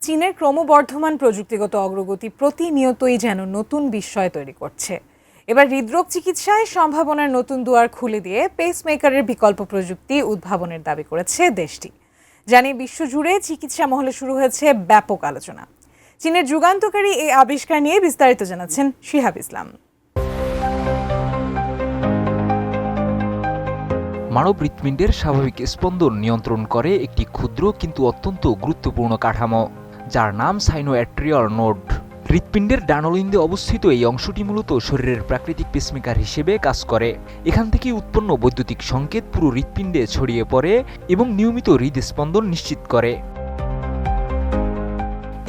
চীনের ক্রমবর্ধমান প্রযুক্তিগত অগ্রগতি প্রতিনিয়তই যেন নতুন বিস্ময় তৈরি করছে। এবার হৃদরোগ চিকিৎসায় সম্ভাবনার নতুন দুয়ার খুলে দিয়ে পেসমেকারের বিকল্প প্রযুক্তি উদ্ভাবনের দাবি করেছে দেশটি। জানি বিশ্বজুড়ে চিকিৎসা মহলে শুরু হয়েছে ব্যাপক আলোচনা। চীনের যুগান্তকারী এই আবিষ্কার নিয়ে বিস্তারিত জানাচ্ছেন শিহাব ইসলাম। মানব হৃৎপিণ্ডের স্বাভাবিক স্পন্দন নিয়ন্ত্রণ করে একটি ক্ষুদ্র কিন্তু অত্যন্ত গুরুত্বপূর্ণ কাঠামো, যার নাম সাইনোঅ্যাট্রিয়াল নোড। হৃৎপিণ্ডের ডানলিন্দে অবস্থিত এই অংশটি মূলত শরীরের প্রাকৃতিক পেসমেকার হিসেবে কাজ করে। এখান থেকে উৎপন্ন বৈদ্যুতিক সংকেত পুরো হৃৎপিণ্ডে ছড়িয়ে পড়ে এবং নিয়মিত হৃদস্পন্দন নিশ্চিত করে।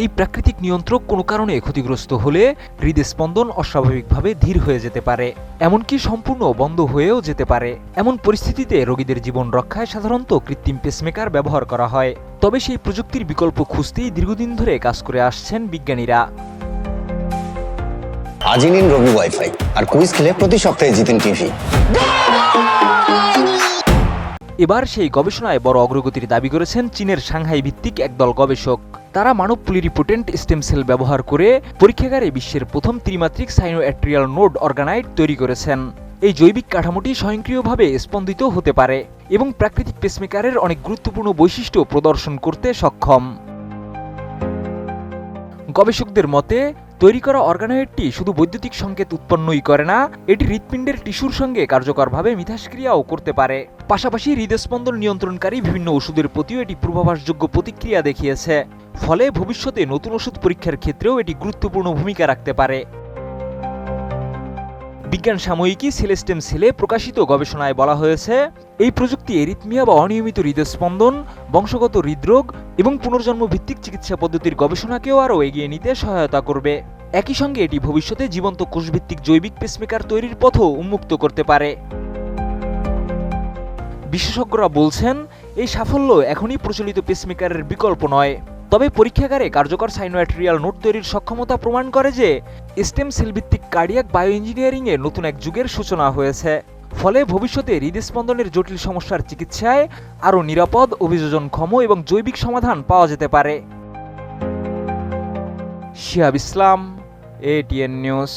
এই প্রাকৃতিক নিয়ন্ত্রক কোনো কারণে ক্ষতিগ্রস্ত হলে হৃদস্পন্দন অস্বাভাবিকভাবে ধীর হয়ে যেতে পারে, এমনকি সম্পূর্ণ বন্ধ হয়েও যেতে পারে। এমন পরিস্থিতিতে রোগীদের জীবন রক্ষায় সাধারণত কৃত্রিম পেসমেকার ব্যবহার করা হয়। তবে সেই প্রযুক্তির বিকল্প খুঁজতেই দীর্ঘদিন ধরে কাজ করে আসছেন বিজ্ঞানীরা। আজই নিন রবি ওয়াইফাই আর কুইজ খেলে প্রতি সপ্তাহে জিতেন টিভি। এবার সেই গবেষণায় বড় অগ্রগতির দাবি করেছেন চীনের সাংহাই ভিত্তিক একদল গবেষক। তারা মানব প্লুরিপোটেন্ট স্টেম সেল ব্যবহার করে পরীক্ষাগারে বিশ্বের প্রথম ত্রিমাত্রিক সাইনোঅ্যাট্রিয়াল নোড অর্গানাইট তৈরি করেছেন। এই জৈবিক কাঠামোটি স্বয়ংক্রিয়ভাবে স্পন্দিত হতে পারে এবং প্রাকৃতিক পেসমেকারের অনেক গুরুত্বপূর্ণ বৈশিষ্ট্য প্রদর্শন করতে সক্ষম। গবেষকদের মতে, তৈরি করা অর্গানয়েডটি শুধু বৈদ্যুতিক সংকেত উৎপন্নই করে না, এটি হৃৎপিণ্ডের টিস্যুর সঙ্গে কার্যকরভাবে মিথস্ক্রিয়াও করতে পারে। পাশাপাশি হৃদস্পন্দন নিয়ন্ত্রণকারী বিভিন্ন ওষুধের প্রতিও এটি পূর্বাভাসযোগ্য প্রতিক্রিয়া দেখিয়েছে। ফলে ভবিষ্যতে নতুন ওষুধ পরীক্ষার ক্ষেত্রেও এটি গুরুত্বপূর্ণ ভূমিকা রাখতে পারে। বিজ্ঞান সাময়িকী সেলেস্টেম সেলে প্রকাশিত গবেষণায় বলা হয়েছে, এই প্রযুক্তি এরিথমিয়া বা অনিয়মিত হৃদস্পন্দন, বংশগত হৃদরোগ এবং পুনর্জন্ম ভিত্তিক চিকিৎসা পদ্ধতির গবেষণাকেও আরও এগিয়ে নিতে সহায়তা করবে। একই সঙ্গে এটি ভবিষ্যতে জীবন্ত কোষভিত্তিক জৈবিক পেসমেকার তৈরির পথও উন্মুক্ত করতে পারে। বিশেষজ্ঞরা বলছেন, এই সাফল্য এখনই প্রচলিত পেসমেকারের বিকল্প নয়। তবে পরীক্ষাগারে কার্যকর সাইনোঅ্যাট্রিয়াল নোড তৈরির সক্ষমতা প্রমাণ করে যে স্টেম সেল ভিত্তিক কার্ডিয়াক বায়োইঞ্জিনিয়ারিংয়ে নতুন এক যুগের সূচনা হয়েছে। ফলে ভবিষ্যতে হৃদস্পন্দনের জটিল সমস্যার চিকিৎসায় আরও নিরাপদ, অভিযোজনক্ষম এবং জৈবিক সমাধান পাওয়া যেতে পারে। শিহাব ইসলাম, ATN নিউজ।